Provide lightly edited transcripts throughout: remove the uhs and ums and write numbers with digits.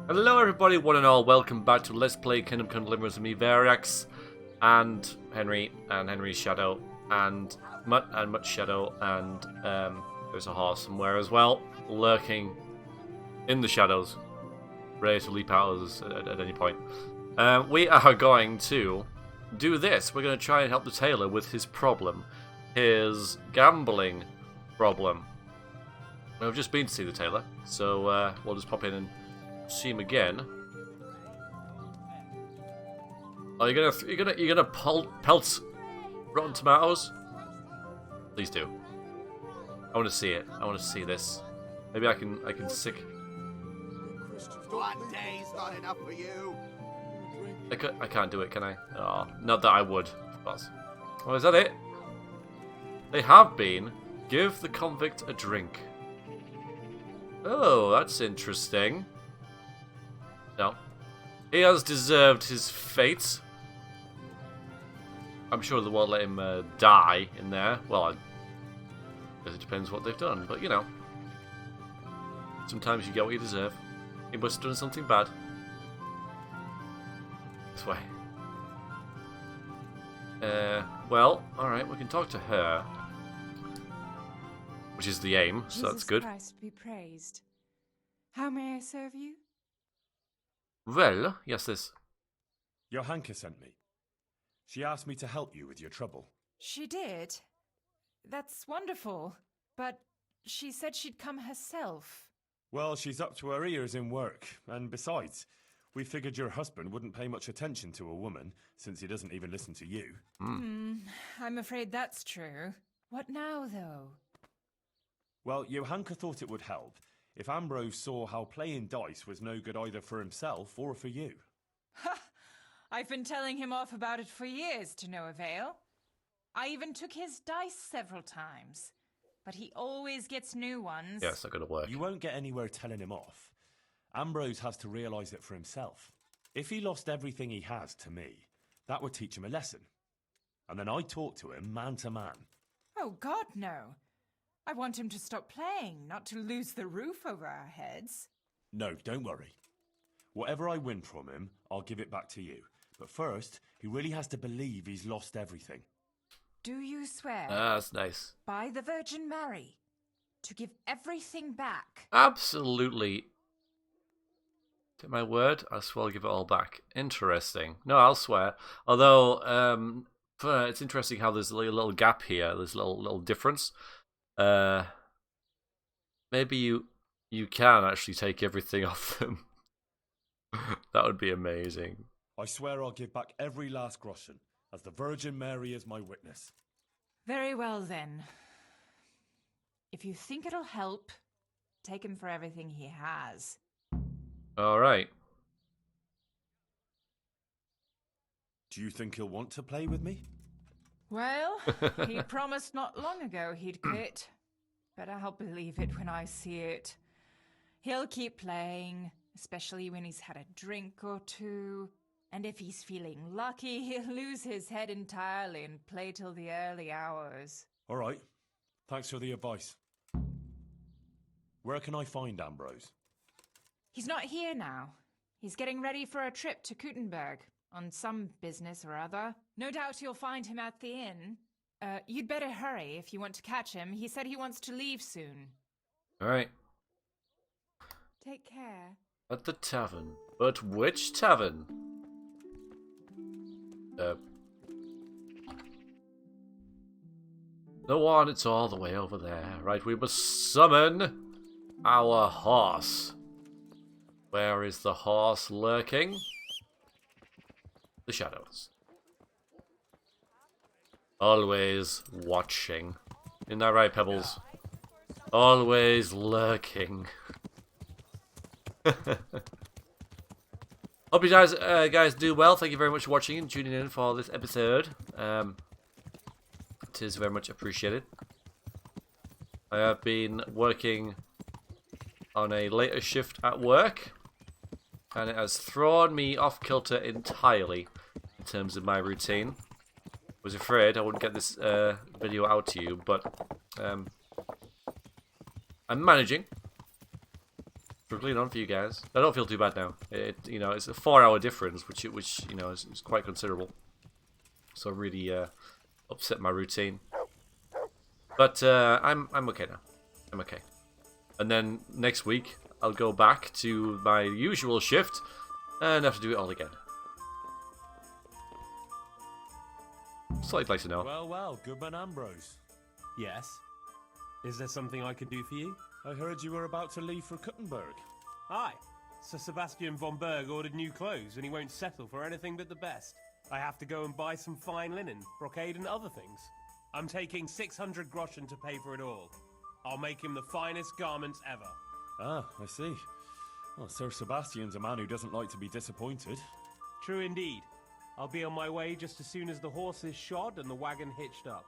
Hello everybody, one and all, welcome back to Let's Play Kingdom Come Deliverance with me, Veriax, and Henry's Shadow, and Mutt's Shadow, and there's a horse somewhere as well, lurking in the shadows, ready to leap out at any point. We are going to do this. We're going to try and help the tailor with his problem, his gambling problem. I've just been to see the tailor, so we'll just pop in and see him again. Oh, you're gonna pelt rotten tomatoes? Please do. I want to see it. I want to see this. Maybe I can sick. 1 day's not enough for you. I can't do it, can I? Oh, not that I would, of course. Oh, is that it? They have been. Give the convict a drink. Oh, that's interesting. No. He has deserved his fate. I'm sure they won't let him die in there. Well, I guess it depends what they've done. But, you know. Sometimes you get what you deserve. He must have done something bad. This way. Well, alright, we can talk to her. Which is the aim, so that's good. Jesus Christ be praised. How may I serve you? Well, yes, this. Johanka sent me. She asked me to help you with your trouble. She did? That's wonderful. But she said she'd come herself. Well, she's up to her ears in work. And besides, we figured your husband wouldn't pay much attention to a woman, since he doesn't even listen to you. I'm afraid that's true. What now, though? Well, Johanka thought it would help if Ambrose saw how playing dice was no good either for himself or for you. Ha! I've been telling him off about it for years to no avail. I even took his dice several times. But he always gets new ones. Yeah, it's not going to work. You won't get anywhere telling him off. Ambrose has to realise it for himself. If he lost everything he has to me, that would teach him a lesson. And then I'd talk to him man to man. Oh, God, no. I want him to stop playing, not to lose the roof over our heads. No, don't worry. Whatever I win from him, I'll give it back to you. But first, he really has to believe he's lost everything. Do you swear? That's nice. By the Virgin Mary, to give everything back? Absolutely. Take my word, I swear I'll give it all back. Interesting. No, I'll swear. Although, it's interesting how there's a little gap here. There's a little difference. Maybe you can actually take everything off them. That would be amazing. I swear I'll give back every last groschen, as the Virgin Mary is my witness. Very well, then. If you think it'll help, take him for everything he has. All right. Do you think he'll want to play with me? Well, he promised not long ago he'd quit. But I'll believe it when I see it. He'll keep playing, especially when he's had a drink or two. And if he's feeling lucky, he'll lose his head entirely and play till the early hours. All right. Thanks for the advice. Where can I find Ambrose? He's not here now. He's getting ready for a trip to Kuttenberg on some business or other. No doubt you'll find him at the inn. You'd better hurry if you want to catch him. He said he wants to leave soon. All right. Take care. At the tavern. But which tavern? The one, it's all the way over there. Right, we must summon our horse. Where is the horse lurking? The shadows. Always watching. Isn't that right, Pebbles? Always lurking. Hope you guys do well. Thank you very much for watching and tuning in for this episode. It is very much appreciated. I have been working on a later shift at work, and it has thrown me off kilter entirely in terms of my routine. Was afraid I wouldn't get this video out to you, but I'm managing. Struggling on for you guys. I don't feel too bad now. You know, it's a 4-hour difference, which you know is quite considerable. So really upset my routine. But I'm okay now. I'm okay. And then next week I'll go back to my usual shift and have to do it all again. So I'd like to know. Well, Goodman Ambrose. Yes? Is there something I could do for you? I heard you were about to leave for Kuttenberg. Aye. Sir Sebastian von Berg ordered new clothes and he won't settle for anything but the best. I have to go and buy some fine linen, brocade and other things. I'm taking 600 groschen to pay for it all. I'll make him the finest garments ever. Ah, I see. Well, Sir Sebastian's a man who doesn't like to be disappointed. True indeed. I'll be on my way just as soon as the horse is shod and the wagon hitched up.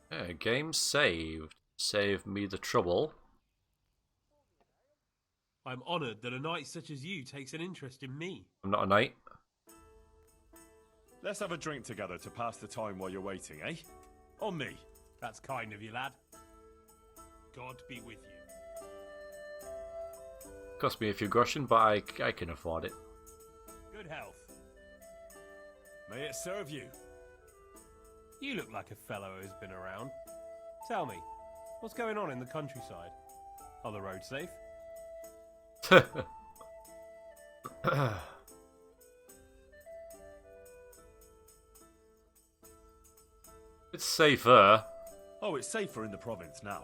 Yeah, game saved. Save me the trouble. I'm honoured that a knight such as you takes an interest in me. I'm not a knight. Let's have a drink together to pass the time while you're waiting, eh? On me. That's kind of you, lad. God be with you. Cost me a few groschen, but I can afford it. Good health. May it serve you. You look like a fellow who's been around. Tell me, what's going on in the countryside? Are the roads safe? It's safer. Oh, it's safer in the province now.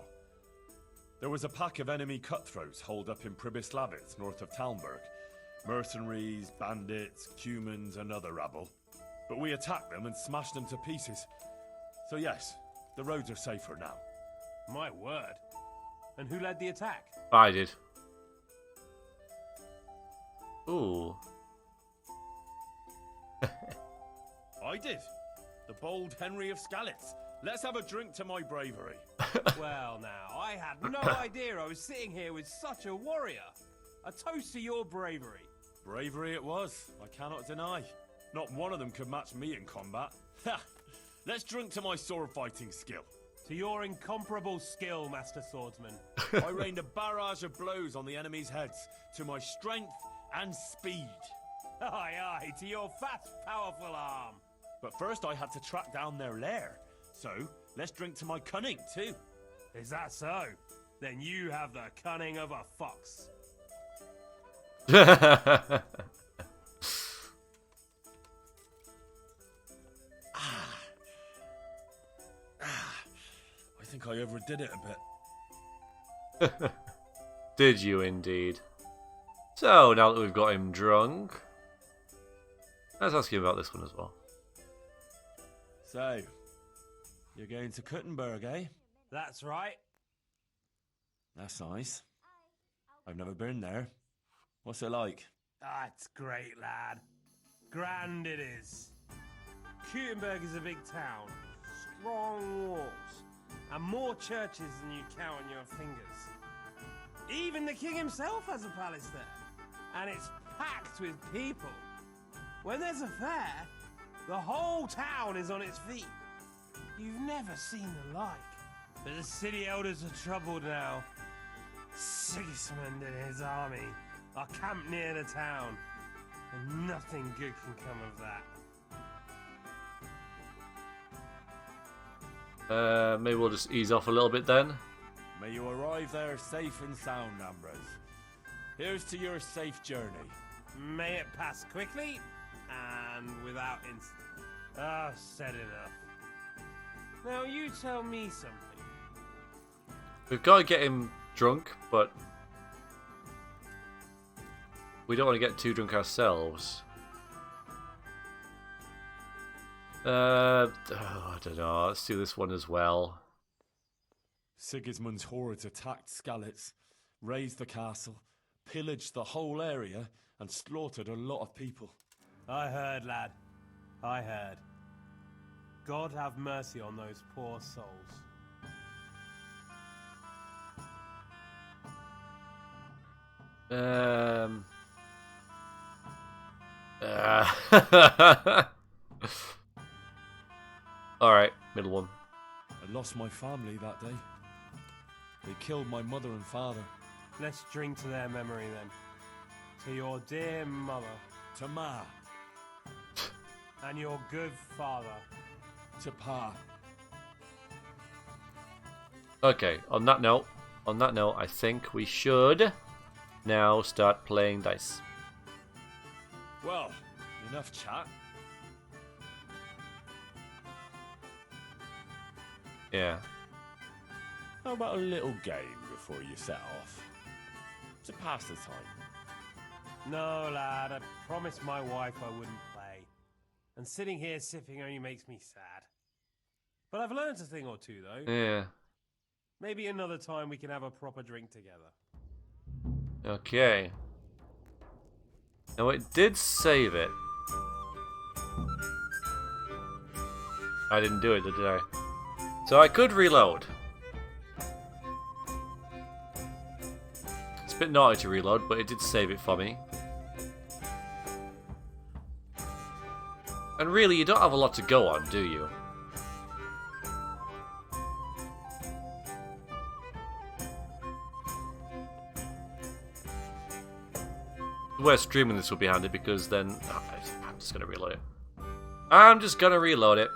There was a pack of enemy cutthroats holed up in Pribyslavitz, north of Talmberg. Mercenaries, bandits, humans, and other rabble. But we attacked them and smashed them to pieces. So yes, the roads are safer now. My word. And who led the attack? I did. Ooh. I did. The bold Henry of Skalitz. Let's have a drink to my bravery. Well now, I had no idea I was sitting here with such a warrior. A toast to your bravery. Bravery it was, I cannot deny. Not one of them could match me in combat. Ha! Let's drink to my sword fighting skill. To your incomparable skill, Master Swordsman. I rained a barrage of blows on the enemy's heads, to my strength and speed. Aye, aye, to your fat, powerful arm. But first I had to track down their lair. So, let's drink to my cunning, too. Is that so? Then you have the cunning of a fox. I think I overdid it a bit. Did you indeed? So, now that we've got him drunk, let's ask you about this one as well. So, you're going to Kuttenberg, eh? That's right. That's nice. I've never been there. What's it like? Ah, it's great, lad. Grand it is. Kuttenberg is a big town, strong walls, and more churches than you count on your fingers. Even the king himself has a palace there, and it's packed with people. When there's a fair, the whole town is on its feet. You've never seen the like. But the city elders are troubled now. Sigismund and his army are camped near the town, and nothing good can come of that. Maybe we'll just ease off a little bit then. May you arrive there safe and sound, Ambrose. Here's to your safe journey. May it pass quickly and without incident. Ah, said enough. Now you tell me something. We've got to get him drunk, but we don't want to get too drunk ourselves. I don't know. Let's do this one as well. Sigismund's hordes attacked Skalitz, razed the castle, pillaged the whole area, and slaughtered a lot of people. I heard, lad. I heard. God have mercy on those poor souls. Alright, middle one. I lost my family that day. They killed my mother and father. Let's drink to their memory then. To your dear mother. To Ma. And your good father. To Pa. Okay, on that note, I think we should now start playing dice. Well, enough chat. Yeah. How about a little game before you set off? To pass the time. No, lad, I promised my wife I wouldn't play. And sitting here sipping only makes me sad. But I've learned a thing or two, though. Yeah. Maybe another time we can have a proper drink together. Okay. Now it did save it. I didn't do it, did I? So I could reload. It's a bit naughty to reload, but it did save it for me. And really, you don't have a lot to go on, do you? Where streaming this will be handy because then I'm just gonna reload it. I'm just gonna reload it.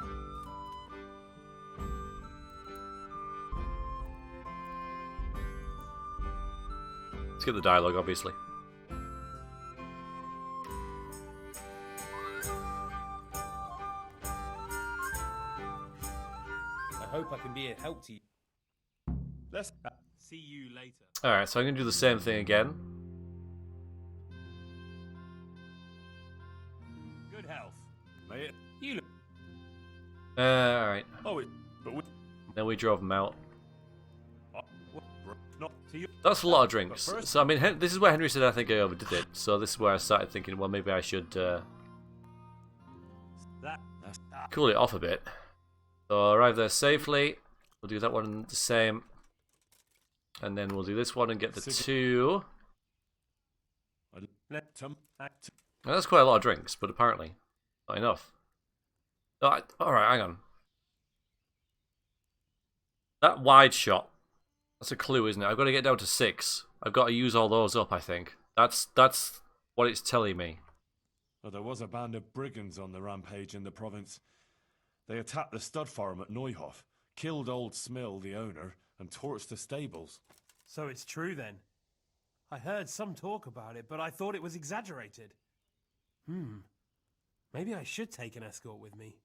Let's get the dialogue, obviously. I hope I can be a help to you. Let's... See you later. Alright, so I'm gonna do the same thing again. Good health. Mate. You look... Alright. Oh, but we... Then we drove them out. Not to you. That's a lot of drinks. But first- So, I mean, this is where Henry said I think I overdid it. So this is where I started thinking, well, maybe I should That's... cool it off a bit. So arrive there safely. We'll do that one the same. And then we'll do this one and get the 2. Let them act. Now, that's quite a lot of drinks, but apparently not enough. Alright, hang on. That wide shot. That's a clue, isn't it? I've got to get down to 6. I've got to use all those up, I think. That's what it's telling me. Well, there was a band of brigands on the rampage in the province. They attacked the stud farm at Neuhof, killed old Smill, the owner, and torched the stables. So it's true then. I heard some talk about it, but I thought it was exaggerated. Maybe I should take an escort with me.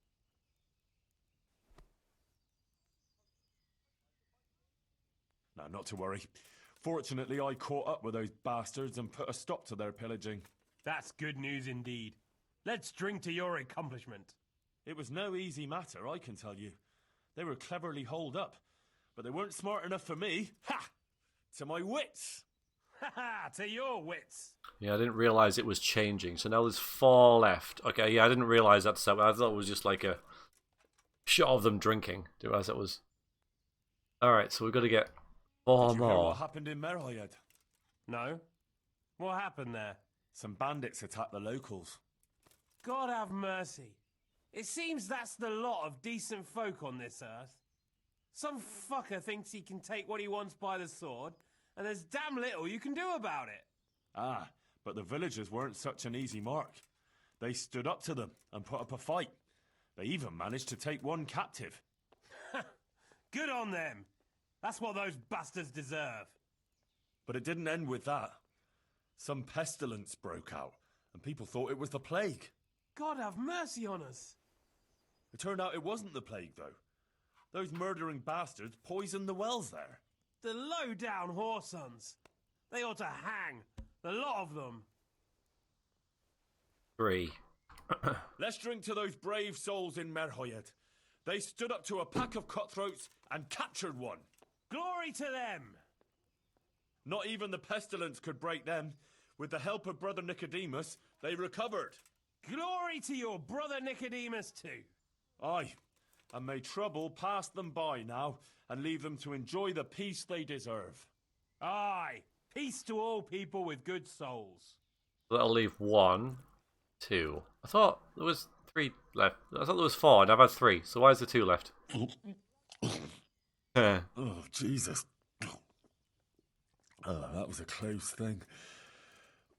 No, not to worry. Fortunately, I caught up with those bastards and put a stop to their pillaging. That's good news indeed. Let's drink to your accomplishment. It was no easy matter, I can tell you. They were cleverly holed up, but they weren't smart enough for me. Ha! To my wits! Ha ha! To your wits! Yeah, I didn't realise it was changing. So now there's 4 left. Okay, yeah, I didn't realise that. So I thought it was just like a shot of them drinking. Didn't realise that was... Alright, so we've got to get 4 Did you hear more. what happened in Merhoyed? No? What happened there? Some bandits attacked the locals. God have mercy. It seems that's the lot of decent folk on this earth. Some fucker thinks he can take what he wants by the sword, and there's damn little you can do about it. Ah, but the villagers weren't such an easy mark. They stood up to them and put up a fight. They even managed to take one captive. Good on them. That's what those bastards deserve. But it didn't end with that. Some pestilence broke out, and people thought it was the plague. God have mercy on us. It turned out it wasn't the plague, though. Those murdering bastards poisoned the wells there. The low-down whoresons. They ought to hang. The lot of them. 3. Let's drink to those brave souls in Merhoyed. They stood up to a pack of cutthroats and captured one. Glory to them. Not even the pestilence could break them. With the help of Brother Nicodemus, they recovered. Glory to your brother Nicodemus too. Aye, and may trouble pass them by now and leave them to enjoy the peace they deserve. Aye, peace to all people with good souls. That'll leave 1, 2. I thought there was 3 left. I thought there was 4, and I've had 3. So why is there 2 left? Oh, Jesus. Oh, that was a close thing.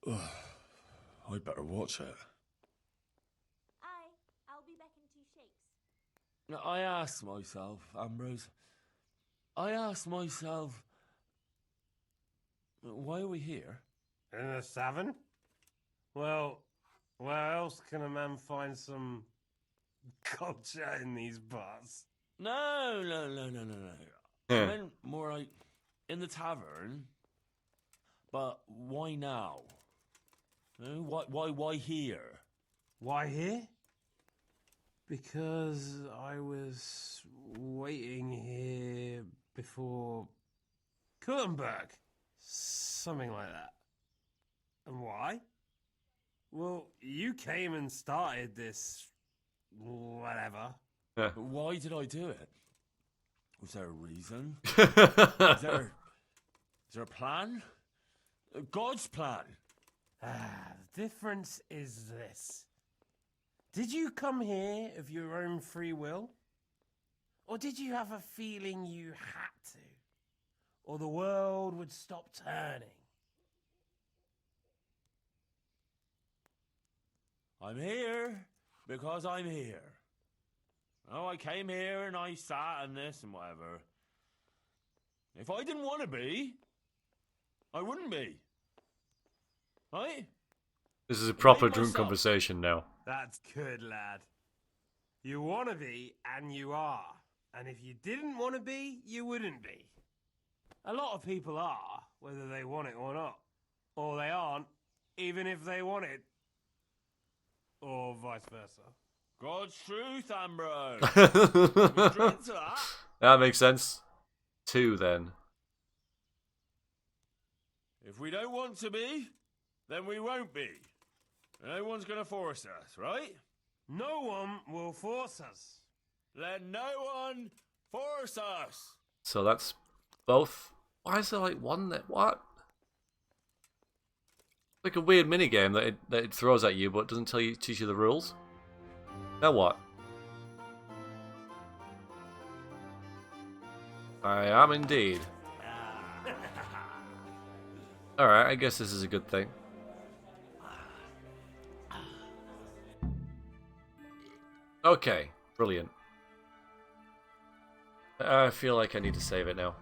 Ugh, I'd better watch it. I'll be back in 2 shakes. I asked myself, Ambrose. I asked myself, why are we here? In the tavern? Well, where else can a man find some culture in these parts? No. Yeah. I meant more like in the tavern. But why now? Why here? Why here? Because I was waiting here before Kurtenberg. Something like that. And why? Well, you came and started this... whatever. Yeah. But why did I do it? Was there a reason? Is there a plan? God's plan? The difference is this. Did you come here of your own free will? Or did you have a feeling you had to? Or the world would stop turning? I'm here because I'm here. Oh, I came here and I sat and this and whatever. If I didn't want to be, I wouldn't be. Right? This is a proper Blame drunk myself. conversation now. That's good, lad. You want to be, and you are. And if you didn't want to be, you wouldn't be. A lot of people are, whether they want it or not. Or they aren't, even if they want it. Or vice versa. God's truth, Ambrose. Drink to that. That makes sense. 2 then. If we don't want to be, then we won't be. No one's going to force us, right? No one will force us. Let no one force us. So that's both. Why is there like one that what? Like a weird mini game that it throws at you but doesn't teach you the rules. Now what? I am indeed. Alright, I guess this is a good thing. Okay, brilliant. I feel like I need to save it now.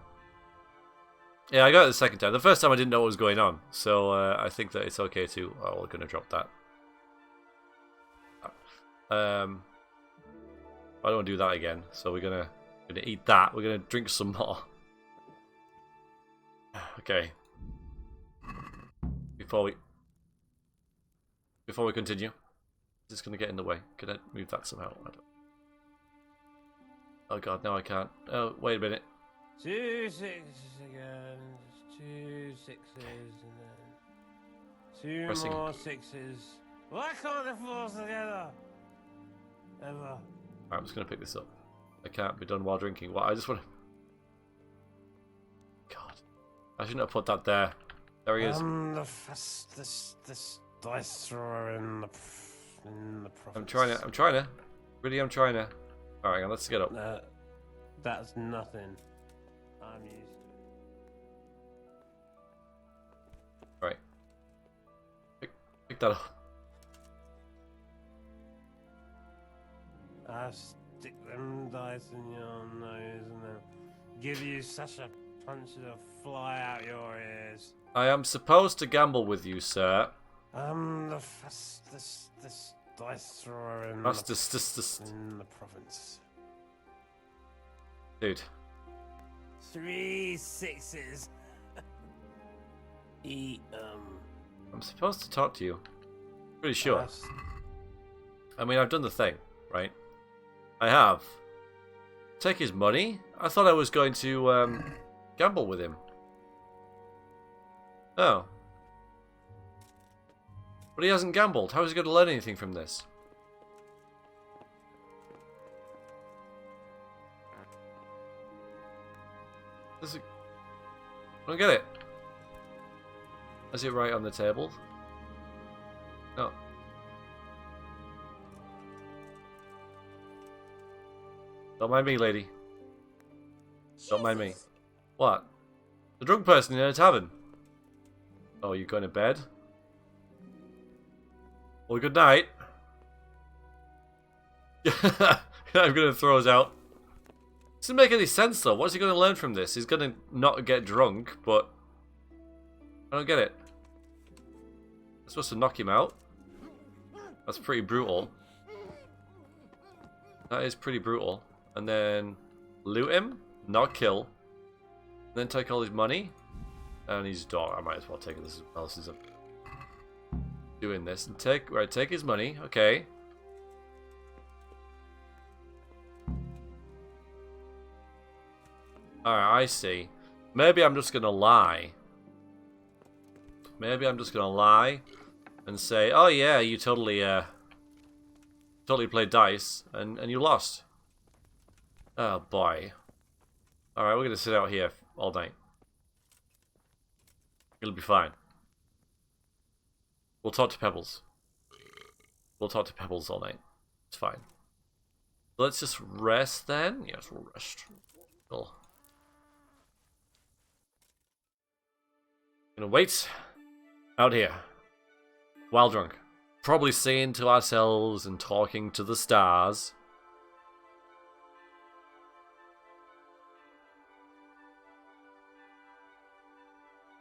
Yeah, I got it the second time. The first time I didn't know what was going on, so I think that it's okay to... Oh, we're going to drop that. I don't want to do that again, so we're gonna eat that. We're gonna drink some more. Okay. Before we continue, is this gonna get in the way? Can I move that somehow? Oh god, no I can't. Oh, wait a minute. 2 6s again, 2 6s, and then 2 Pressing. more 6s. Why can't they fall together? Ever. Alright, I'm just gonna pick this up. I can't be done while drinking. What? I just want to... God. I shouldn't have put that there. There he is. The fastest dice thrower in the province. I'm trying to. Really, I'm trying to. Alright, hang on, let's get up. That's nothing. I'm used to it. Right. Pick that up. I stick them dice in your nose and then give you such a punch it'll fly out your ears. I am supposed to gamble with you, sir. I'm the fastest dice thrower in the province. Dude. 3 6s. I'm supposed to talk to you. Pretty sure. I mean, I've done the thing, right? I have. Take his money? I thought I was going to gamble with him. Oh. But he hasn't gambled. How is he going to learn anything from this? I don't get it. Is it right on the table? No. Don't mind me, lady. Don't mind me. What? The drunk person in a tavern. Oh, you're going to bed? Well, good night. I'm going to throw us out. Doesn't make any sense, though. What's he going to learn from this? He's going to not get drunk, but... I don't get it. I'm supposed to knock him out? That's pretty brutal. That is pretty brutal. And then loot him, not kill. Then take all his money. And his dog. I might as well take this as well since I'm doing this. And take his money. Okay. Alright, I see. Maybe I'm just gonna lie. Maybe I'm just gonna lie and say, oh yeah, you totally played dice and you lost. Oh boy. Alright, we're gonna sit out here all night. It'll be fine. We'll talk to Pebbles. We'll talk to Pebbles all night. It's fine. Let's just rest then. Yes, we'll rest. Cool. Gonna wait out here while drunk, probably saying to ourselves and talking to the stars.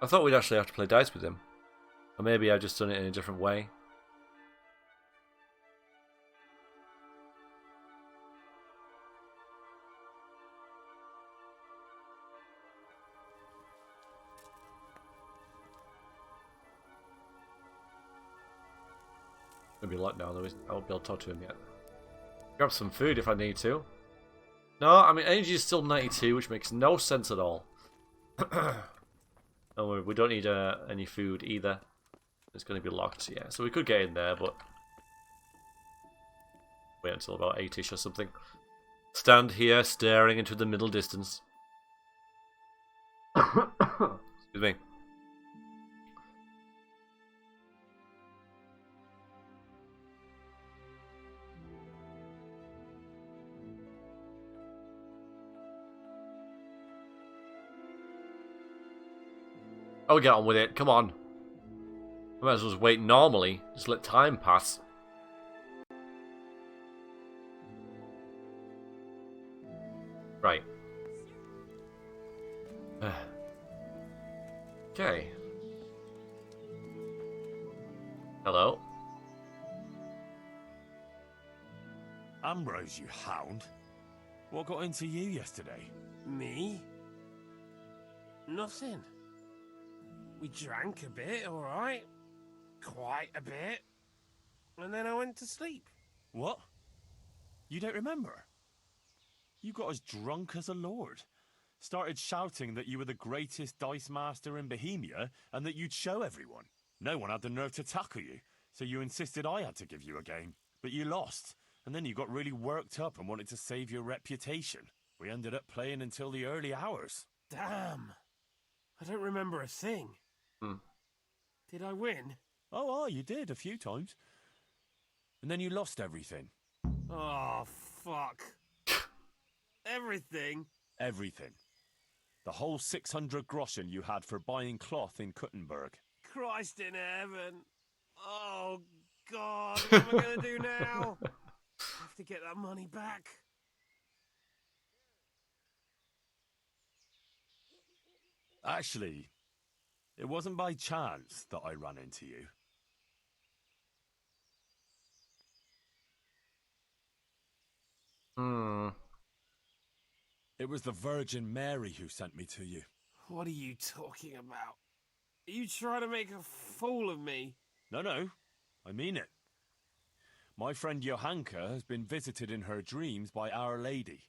I thought we'd actually have to play dice with him, or maybe I've just done it in a different way. Gonna be a lot now, though. I won't be able to talk to him yet. Grab some food if I need to. No, I mean, energy is still 92, which makes no sense at all. And we don't need any food either. It's going to be locked, yeah. So we could get in there, but... wait until about 8-ish or something. Stand here, staring into the middle distance. Excuse me. I'll get on with it, come on. I might as well just wait normally. Just let time pass. Right. Okay. Hello? Ambrose, you hound. What got into you yesterday? Me? Nothing. We drank a bit, alright. Quite a bit. And then I went to sleep. What? You don't remember? You got as drunk as a lord. Started shouting that you were the greatest dice master in Bohemia and that you'd show everyone. No one had the nerve to tackle you, so you insisted I had to give you a game. But you lost, and then you got really worked up and wanted to save your reputation. We ended up playing until the early hours. Damn. I don't remember a thing. Did I win? Oh, you did a few times. And then you lost everything. Oh, fuck. Everything? Everything. The whole 600 groschen you had for buying cloth in Kuttenberg. Christ in heaven. Oh, God. What am I going to do now? I have to get that money back. Actually, it wasn't by chance that I ran into you. It was the Virgin Mary who sent me to you. What are you talking about? Are you trying to make a fool of me? No, I mean it. My friend Johanka has been visited in her dreams by Our Lady,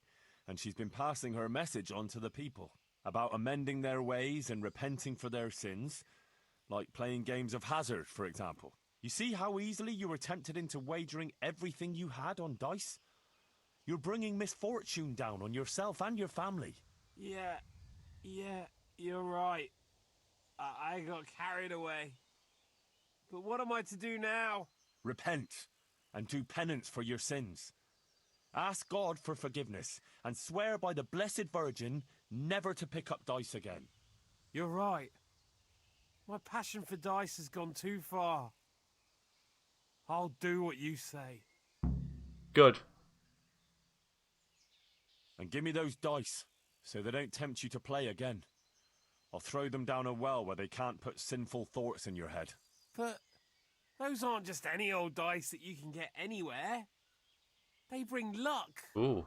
and she's been passing her message on to the people about amending their ways and repenting for their sins, like playing games of hazard, for example. You see how easily you were tempted into wagering everything you had on dice? You're bringing misfortune down on yourself and your family. Yeah, you're right. I got carried away. But what am I to do now? Repent and do penance for your sins. Ask God for forgiveness and swear by the Blessed Virgin never to pick up dice again. You're right. My passion for dice has gone too far. I'll do what you say. Good. And give me those dice, so they don't tempt you to play again. I'll throw them down a well where they can't put sinful thoughts in your head. But those aren't just any old dice that you can get anywhere. They bring luck. Ooh.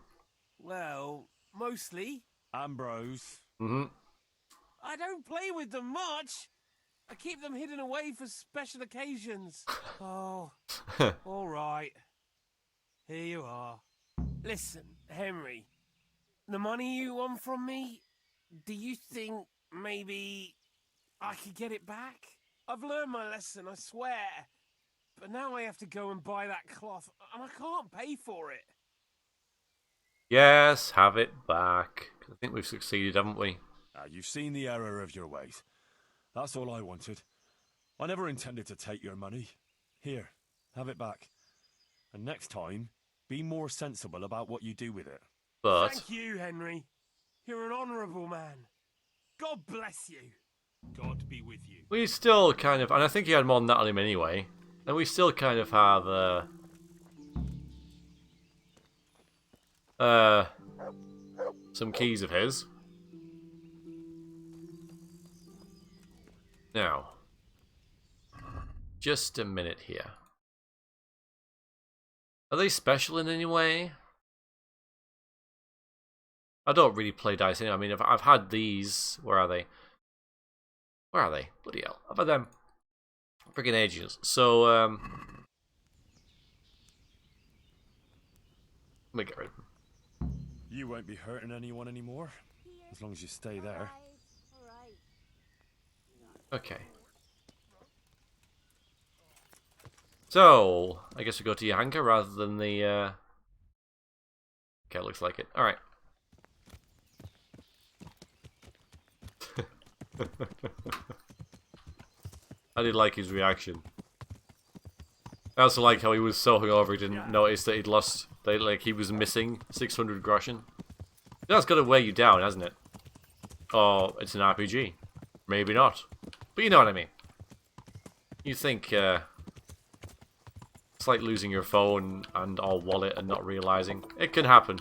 Well, mostly. Ambrose. Mm-hmm. I don't play with them much. I keep them hidden away for special occasions. Oh, all right. Here you are. Listen, Henry. The money you want from me, do you think maybe I could get it back? I've learned my lesson, I swear. But now I have to go and buy that cloth, and I can't pay for it. Yes, have it back. I think we've succeeded, haven't we? You've seen the error of your ways. That's all I wanted. I never intended to take your money. Here, have it back. And next time, be more sensible about what you do with it. But Thank you, Henry. You're an honourable man. God bless you. God be with you. we still kind of, and I think he had more than that on him anyway, and we still kind of have some keys of his. Now, just a minute here. Are they special in any way? I don't really play dice anyway. I mean, I've had these. Where are they? Where are they? Bloody hell. I've had them freaking ages. So, let me get rid of them. You won't be hurting anyone anymore, as long as you stay there. All right. Okay. So, I guess we go to Yahanka rather than the, Okay, looks like it. Alright. I did like his reaction. I also like how he was so hungover he didn't notice that he'd lost, like he was missing 600 groschen. That's got to weigh you down, hasn't it? Oh, it's an RPG. Maybe not. But you know what I mean. You think, it's like losing your phone and or wallet and not realizing. It can happen.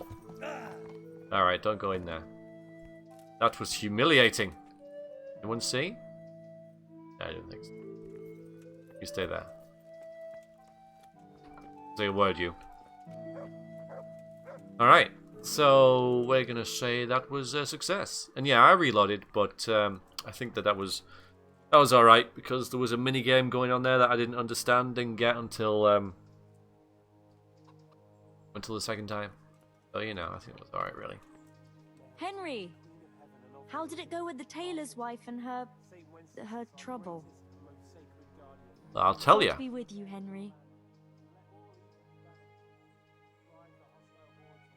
Alright, don't go in there. That was humiliating. Anyone see? I don't think so. You stay there. Say a word, you. Alright, so we're gonna say that was a success. And yeah, I reloaded, but I think that was alright, because there was a mini game going on there that I didn't understand, didn't get until the second time. So, you know, I think it was alright, really. Henry, how did it go with the tailor's wife and her trouble? I'll tell you. God be with you, Henry.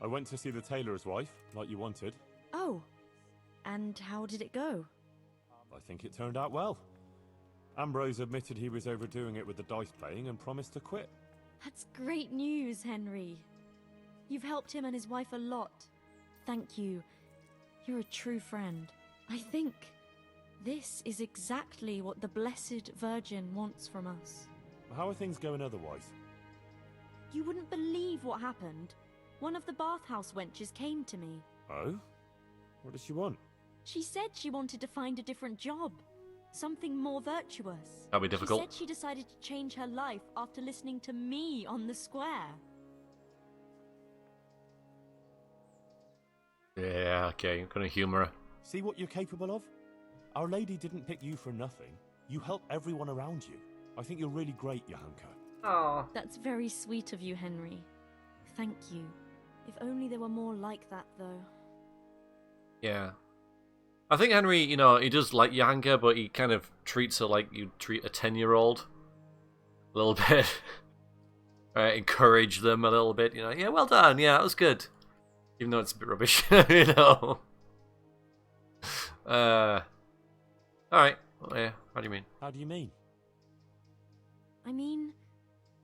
I went to see the tailor's wife, like you wanted. Oh, and how did it go? I think it turned out well. Ambrose admitted he was overdoing it with the dice playing and promised to quit. That's great news, Henry. You've helped him and his wife a lot. Thank you. You're a true friend. I think this is exactly what the Blessed Virgin wants from us. How are things going otherwise? You wouldn't believe what happened. One of the bathhouse wenches came to me. Oh? What does she want? She said she wanted to find a different job. Something more virtuous. That'll be difficult. She said she decided to change her life after listening to me on the square. Yeah, okay, I'm gonna humor her. See what you're capable of? Our Lady didn't pick you for nothing. You help everyone around you. I think you're really great, Yahanka. Oh. That's very sweet of you, Henry. Thank you. If only there were more like that, though. Yeah. I think Henry, you know, he does like Yahanka, but he kind of treats her like you'd treat a 10-year-old. A little bit. Encourage them a little bit, you know. Yeah, well done. Yeah, that was good. Even though it's a bit rubbish, you know. Alright. Well, yeah, how do you mean? How do you mean? I mean,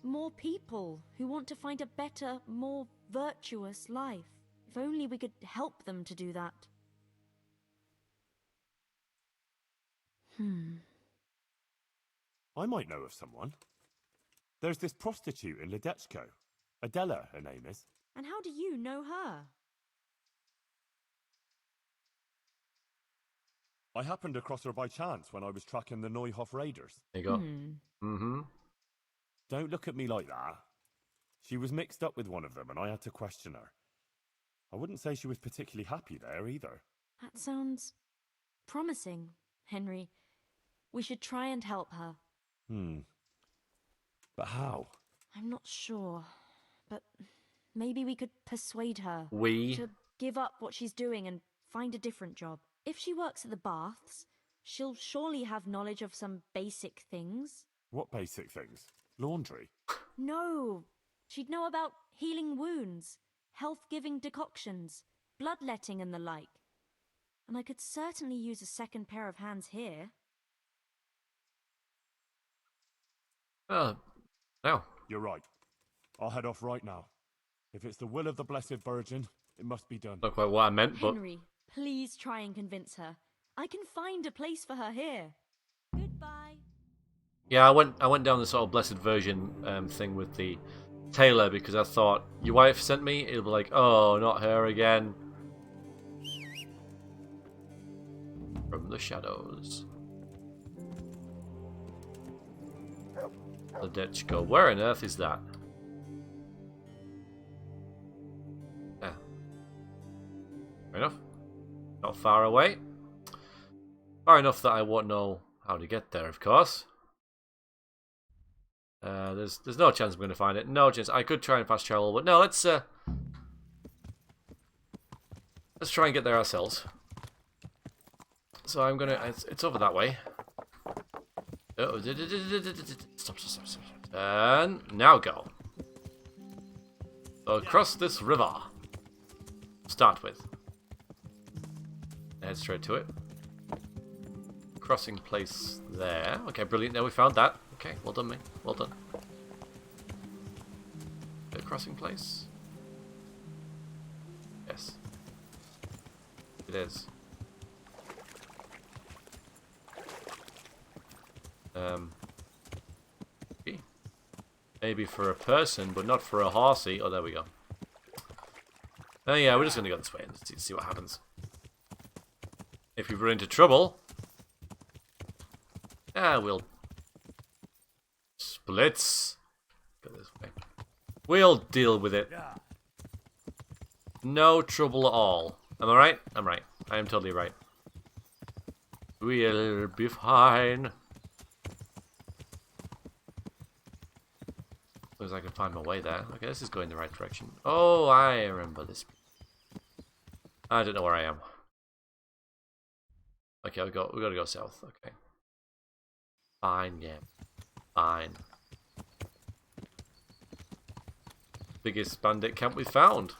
more people who want to find a better, more virtuous life. If only we could help them to do that. I might know of someone. There's this prostitute in Ledechko. Adela, her name is. And how do you know her? I happened across her by chance when I was tracking the Neuhof raiders. There you go. Mm-hmm. Don't look at me like that. She was mixed up with one of them and I had to question her. I wouldn't say she was particularly happy there either. That sounds promising, Henry. We should try and help her. But how? I'm not sure, but maybe we could persuade her We? to give up what she's doing and find a different job. If she works at the baths, she'll surely have knowledge of some basic things. What basic things? Laundry? No, she'd know about healing wounds, health-giving decoctions, bloodletting and the like. And I could certainly use a second pair of hands here. No. You're right. I'll head off right now. If it's the will of the Blessed Virgin, it must be done. Not quite what I meant, but... Henry, please try and convince her. I can find a place for her here. Goodbye. Yeah, I went down the sort of Blessed Virgin thing with the tailor because I thought, your wife sent me, it'll be like, oh, not her again. From the shadows. The Ledechko. Where on earth is that? Yeah. Fair enough. Not far away. Far enough that I won't know how to get there, of course. There's no chance I'm going to find it. No chance. I could try and fast travel, but no. Let's try and get there ourselves. So I'm gonna. It's over that way. Oh, stop. And now go. So across this river. Start with. Head straight to it. Crossing place there. Okay, brilliant. Now we found that. Okay, well done, mate. Well done. Crossing place. Yes. It is. Maybe for a person, but not for a horsey. Oh, there we go. Oh yeah, we're just gonna go this way and see what happens. If we run into trouble, we'll splits. Go this way. We'll deal with it. No trouble at all. Am I right? I'm right. I am totally right. We'll be fine. As I can find my way there. Okay, this is going the right direction. Oh, I remember this. I don't know where I am. Okay, we gotta go south. Okay. Fine, yeah. Fine. Biggest bandit camp we found.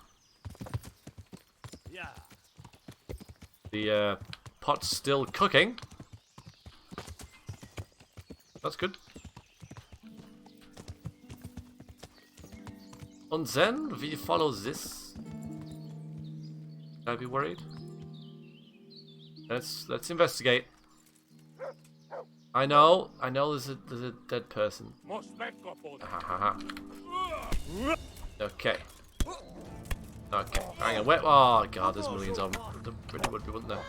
Yeah. The pot's still cooking. That's good. And then we follow this. Should I be worried? Let's investigate. I know there's a dead person. Okay. Okay. Hang on. Oh god, there's millions of them. There really would be, wouldn't there?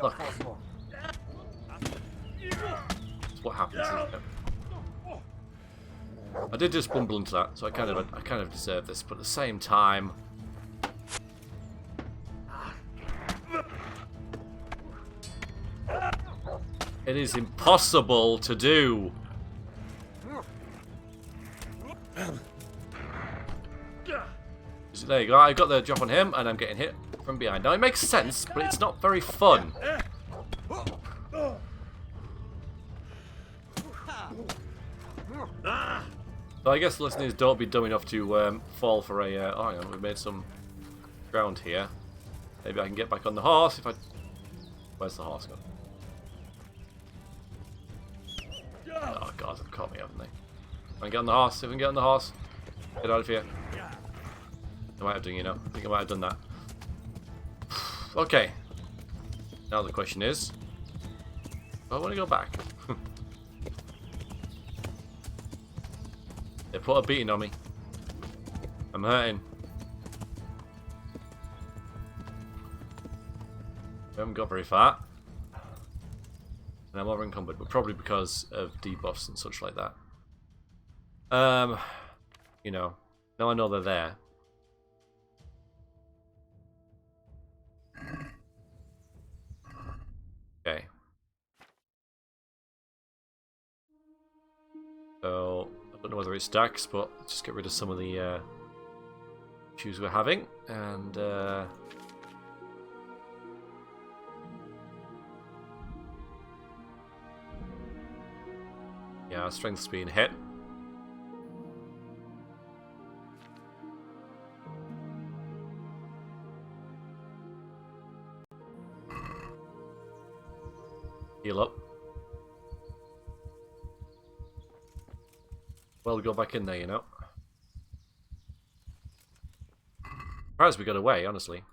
Look. That's what happens, isn't it? I did just bumble into that, so I kind of deserve this, but at the same time, it is impossible to do. So there you go. I got the drop on him, and I'm getting hit from behind. Now it makes sense, but it's not very fun. So I guess listeners, don't be dumb enough to fall for a... oh, hang on, we've made some ground here. Maybe I can get back on the horse if I... Where's the horse gone? Oh god, they've caught me, haven't they? If I can get on the horse, if I can get on the horse. Get out of here. I might have done, I think I might have done that. Okay. Now the question is... I want to go back. They put a beating on me. I'm hurting. We haven't got very far. And I'm over encumbered, but probably because of debuffs and such like that. You know, now I know they're there. Okay. So, I don't know whether it stacks, but let's just get rid of some of the issues we're having. And, yeah, our strength's being hit. Heal up. Well, go back in there, you know. Surprised we got away, honestly.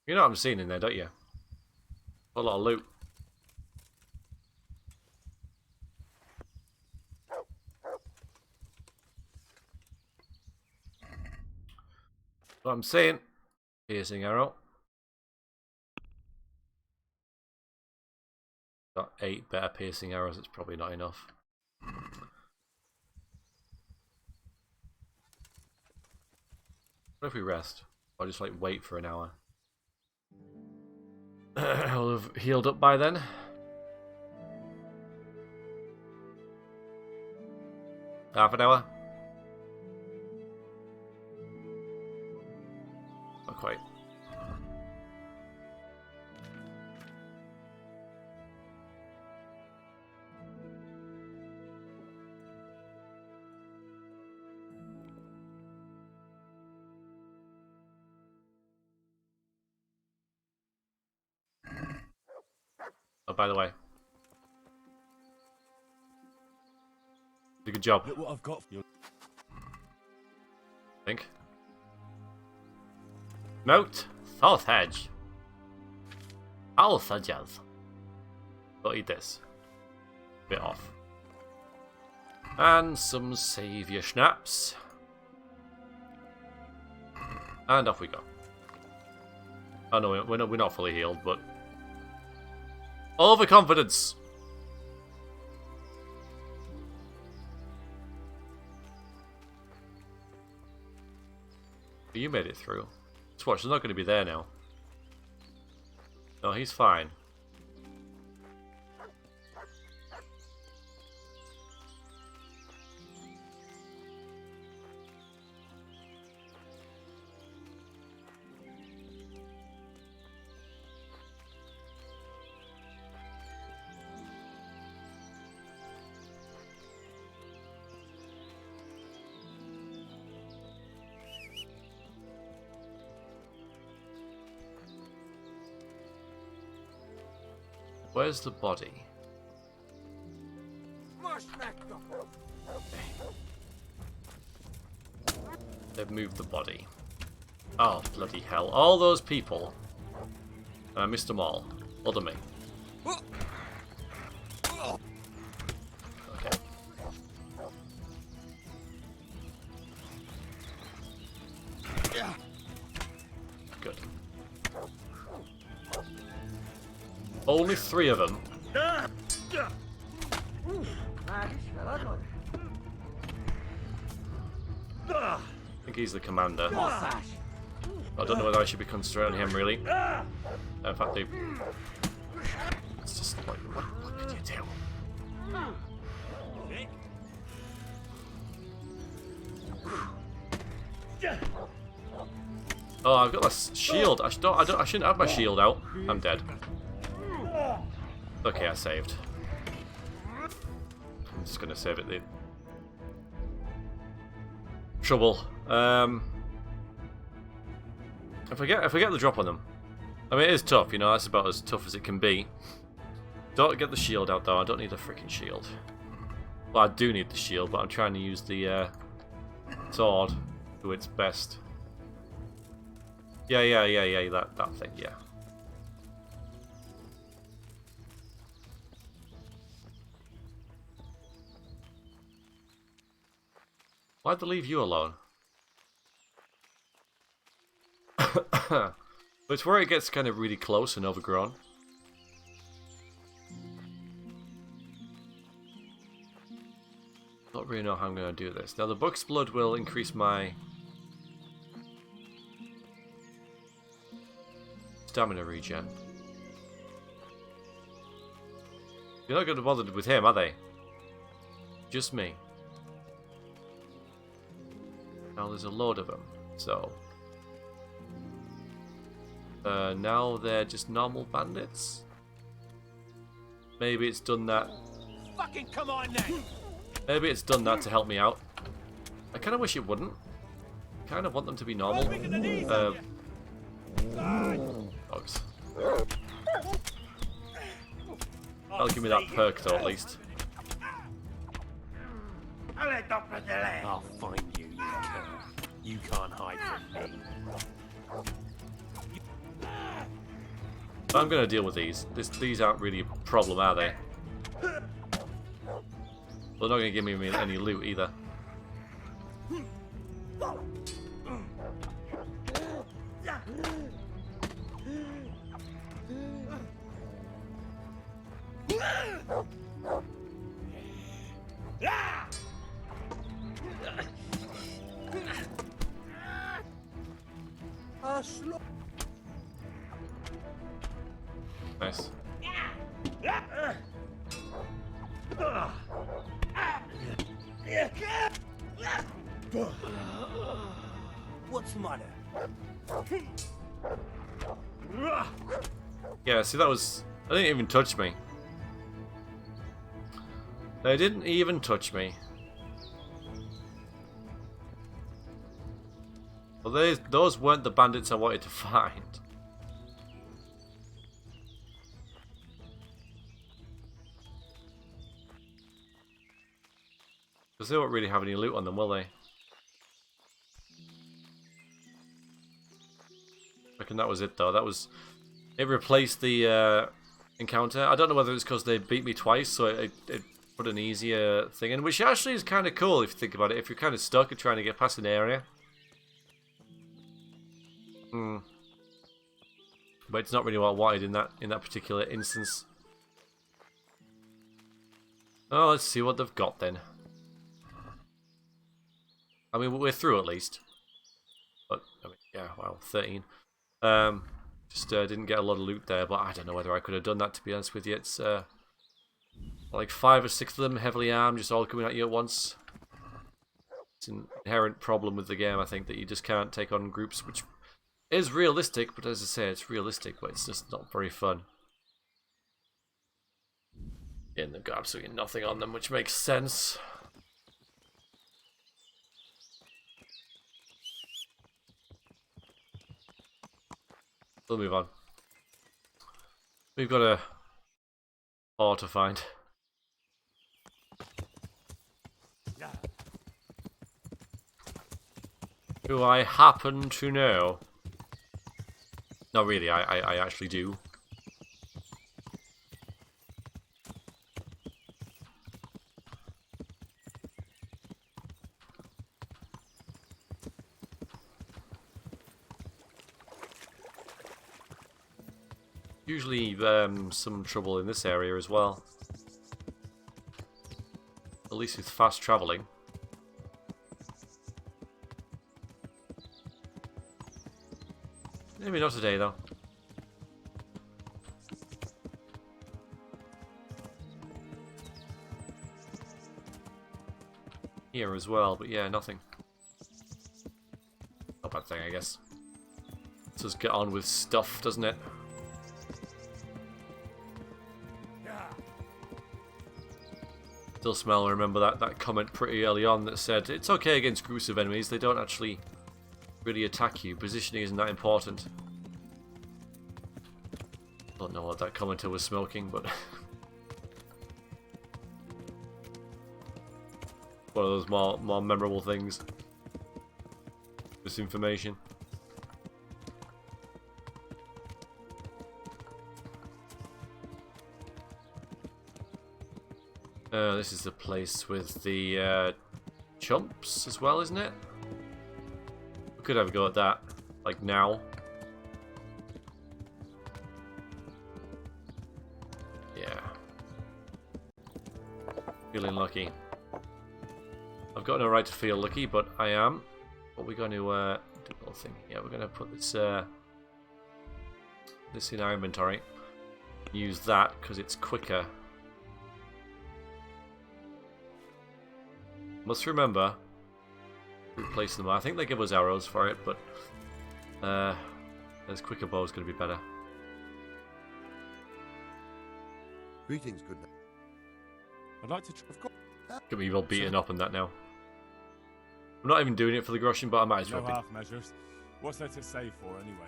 You know what I'm seeing in there, don't you? A lot of loot. What I'm saying. Piercing arrow. Got 8 better piercing arrows, it's probably not enough. What if we rest? Or just like wait for an hour? I'll have healed up by then. Half an hour? Not quite. Oh, by the way. Did a good job. Look what I've got for you. I think. Smoked sausage. Sausages. I'll eat this. Bit off. And some saviour schnapps. And off we go. Oh no, we're not fully healed, but overconfidence. You made it through. Just watch, they're not going to be there now. No, he's fine. Where's the body? They've moved the body. Oh, bloody hell. All those people. I missed them all. Other me. Okay. Good. Only 3 of them. I think he's the commander. I don't know whether I should be concentrating on him, really. In fact, it's just like, what could you do? Oh, I've got this shield. I shouldn't have my shield out. I'm dead. Okay, I saved. I'm just gonna save it. The trouble. If I get the drop on them, I mean it is tough. You know, that's about as tough as it can be. Don't get the shield out though. I don't need a freaking shield. Well, I do need the shield, but I'm trying to use the sword to its best. Yeah, that thing, yeah. Why'd they leave you alone? But it's where it gets kind of really close and overgrown. Don't really know how I'm going to do this. Now the book's blood will increase my stamina regen. You're not going to bother with him, are they? Just me. Now there's a load of them, so... now they're just normal bandits? Maybe it's done that... Fucking come on then! Maybe it's done that to help me out. I kind of wish it wouldn't. I kind of want them to be normal. Dogs. That'll give me that perk though, at least. I'll find you, you cur. You can't hide from me. I'm gonna deal with these. These aren't really a problem, are they? They're not gonna give me any loot either. Nice. What's the matter? Yeah, see that was... They didn't even touch me. They didn't even touch me. Well, those weren't the bandits I wanted to find. Because they won't really have any loot on them, will they? I reckon that was it though. That was... It replaced the encounter. I don't know whether it's because they beat me twice, so it put an easier thing in, which actually is kind of cool if you think about it. If you're kind of stuck and trying to get past an area. But it's not really what I wanted in that particular instance. Oh, let's see what they've got then. I mean, we're through at least. But I mean, yeah, well, 13. Just didn't get a lot of loot there, but I don't know whether I could have done that, to be honest with you. It's like 5 or 6 of them, heavily armed, just all coming at you at once. It's an inherent problem with the game, I think, that you just can't take on groups, which is realistic, but as I say, it's realistic, but it's just not very fun. Yeah, and they've got absolutely nothing on them, which makes sense. We'll move on. We've got a ore to find. Who I happen to know. No, really, I actually do. Usually some trouble in this area as well. At least with fast travelling. Maybe not today though. Here as well, but yeah, nothing. Not a bad thing, I guess. Let's just get on with stuff, doesn't it? Still smell and remember that comment pretty early on that said it's okay against groups of enemies, they don't actually really attack you. Positioning isn't that important. Don't know what that commenter was smoking, but one of those more memorable things. This information. This is the place with the chumps as well, isn't it? We could have a go at that, like now. Yeah. Feeling lucky. I've got no right to feel lucky, but I am. But we're going to do a little thing. Yeah, we're going to put this this in our inventory. Use that because it's quicker. Must remember replace them. I think they give us arrows for it, but this quicker bow is going to be better. Greetings, good night. I'd like to. Of course. Get me all beaten up on that now. I'm not even doing it for the groschen, but I might as well No be. half measures. What's there to save for anyway?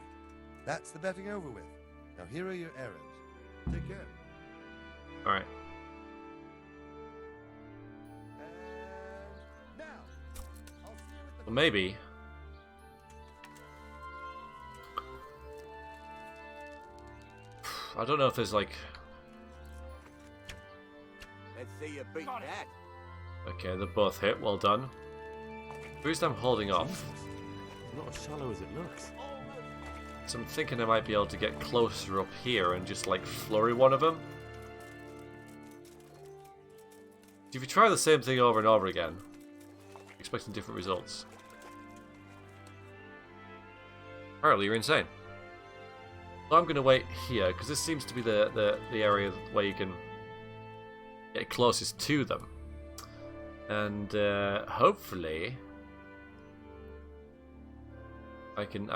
That's the betting over with. Now here are your errands. Take care. Alright. And now, I'll see you at the... Well, maybe. I don't know if there's like... Let's see you beat that. Okay, they're both hit. Well done. The reason I'm holding off... Not as shallow as it looks. So I'm thinking I might be able to get closer up here and just like flurry one of them. If you try the same thing over and over again, expecting different results. Apparently you're insane. So I'm going to wait here because this seems to be the area where you can get closest to them. And hopefully I can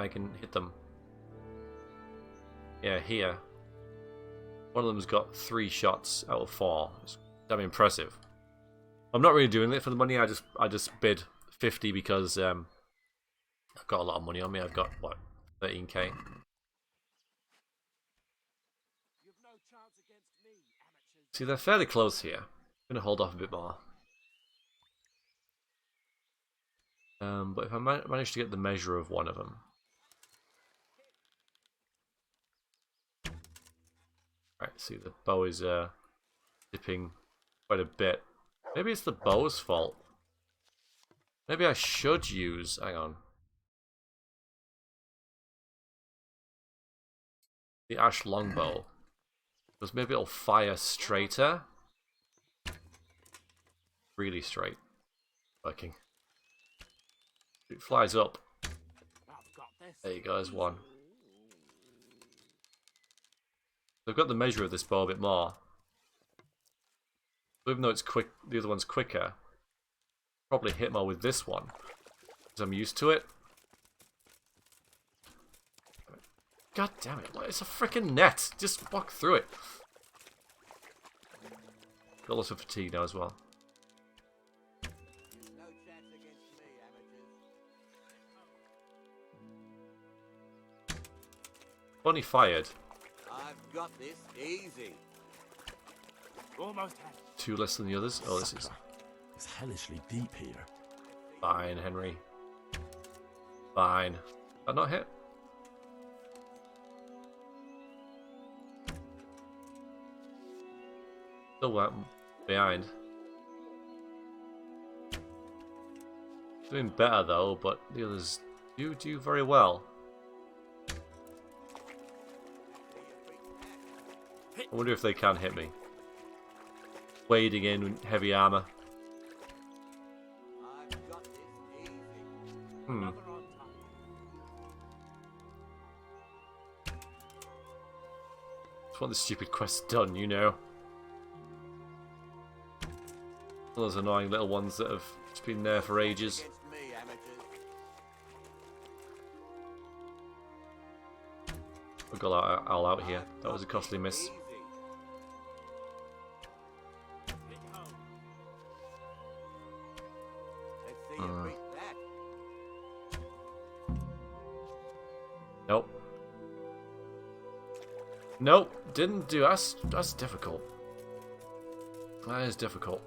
hit them. Yeah, here. One of them's got 3 shots out of 4. It's damn impressive. I'm not really doing it for the money. I just bid 50 because I've got a lot of money on me. I've got what, 13k. See, they're fairly close here. I'm gonna hold off a bit more. But if I manage to get the measure of one of them. Right, see the bow is dipping quite a bit. Maybe it's the bow's fault. Maybe I should use... hang on. The ash longbow. Because maybe it'll fire straighter. Really straight. Working. It flies up. There you go, there's one. I've got the measure of this bow a bit more. So even though it's quick, the other one's quicker. Probably hit more with this one because I'm used to it. God damn it! It's a freaking net. Just walk through it. Got lots of fatigue now as well. No chance against me, amateurs. Only fired. I've got this easy. Almost had it. 2 less than the others. Oh, this is It's hellishly deep here. fine, Henry. Fine. Did I not hit? Still went behind. Doing better though, but the others do very well. I wonder if they can hit me. Wading in with heavy armor. I've got this easy. Hmm. Just want the stupid quest done, you know. All those annoying little ones that have just been there for ages. Against me, amateurs. We got all out here. That was a costly miss. Easy. Let's see you beat that. Nope. Nope, didn't do. That's difficult. That is difficult.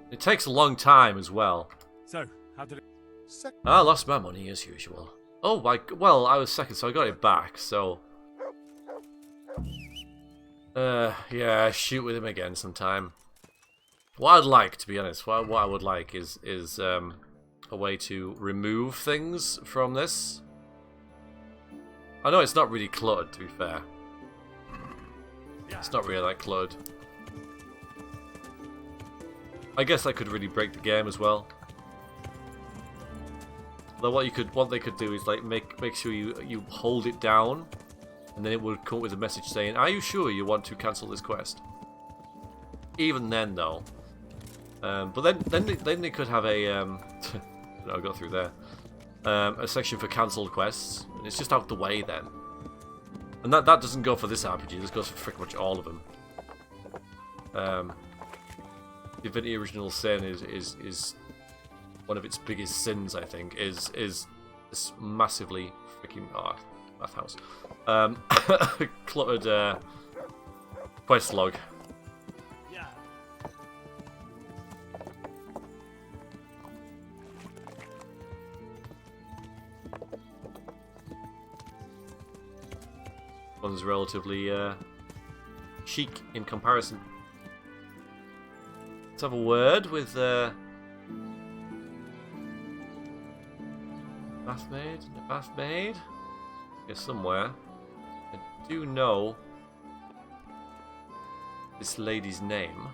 It takes a long time as well. So, how did it? I lost my money as usual. Oh my, well, I was second, so I got it back, so... yeah, shoot with him again sometime. What I'd like, to be honest, what I would like is a way to remove things from this. I know it's not really cluttered, to be fair. It's not really like cluttered. I guess that could really break the game as well. Though what they could do is like make sure you hold it down, and then it would come up with a message saying, "Are you sure you want to cancel this quest?" Even then, though. But then they could have a I'll go through there. A section for cancelled quests, and it's just out the way then. And that doesn't go for this RPG. This goes for pretty much all of them. Divinity Original Sin is one of its biggest sins, I think. Is this massively freaking bathhouse cluttered quest log. One's relatively chic in comparison. Let's have a word with bath maid. A bath maid? Here somewhere. I do know this lady's name.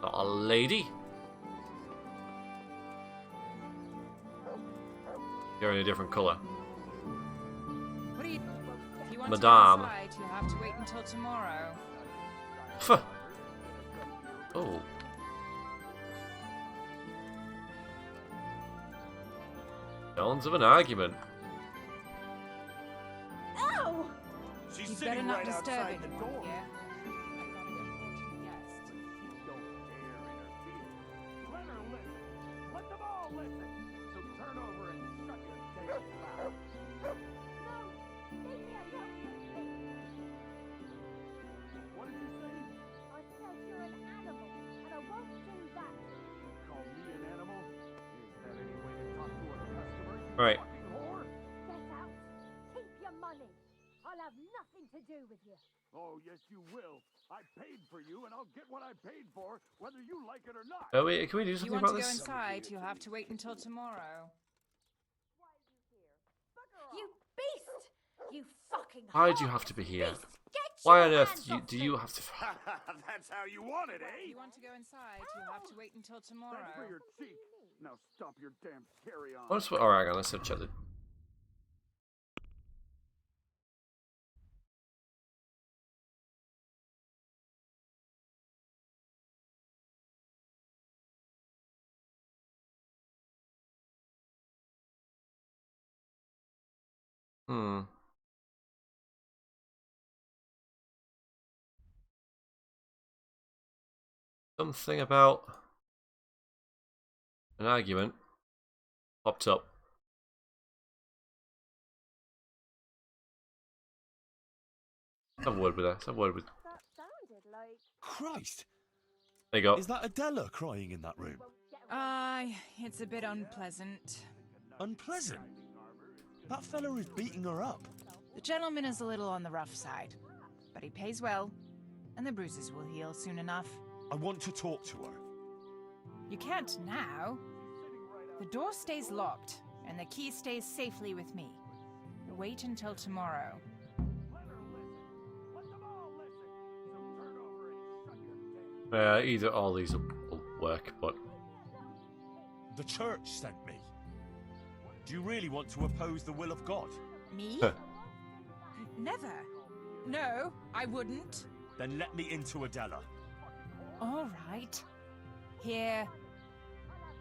Not a lady. You're in a different colour. If you want Madame. to go inside, you'll have to wait until tomorrow. Oh. Sounds of an argument. Ow! She's You'd better sitting not right disturb outside it, the door. yeah? I've got an important guest. Don't dare interfere. Let her listen. Let them all listen. So turn over and shut your damn mouth. What did you say? I said you're an animal, and I won't do that. You call me an animal? Is that any way to talk to a customer? You Right. fucking whore? Get out. Keep your money. I'll have nothing to do with you. Oh, yes, you will. I paid for you, and I'll get what I paid for, whether you like it or not. Oh wait, can we do If you something want about to go this? inside, you'll have to wait until tomorrow. You beast! You fucking Why do you whore. have to be here? Beast, get Why your on earth hands off do me. you have to? That's how you want it, If eh? you want to go inside, you'll have to wait until tomorrow. Thanks for your cheek. Now stop your damn carry-on. Alright, hang on, let's have chat. Something about an argument popped up. Let's have a word with her. Let's have a word with. That sounded like... Christ! There you go. Is that Adela crying in that room? It's a bit unpleasant. Unpleasant? That fella is beating her up. The gentleman is a little on the rough side, but he pays well, and the bruises will heal soon enough. I want to talk to her. You can't now. The door stays locked, and the key stays safely with me. Wait until tomorrow. Either all these will work, but The church sent me. Do you really want to oppose the will of God? Me? Never. No, I wouldn't. Then let me into Adela. All right. Here.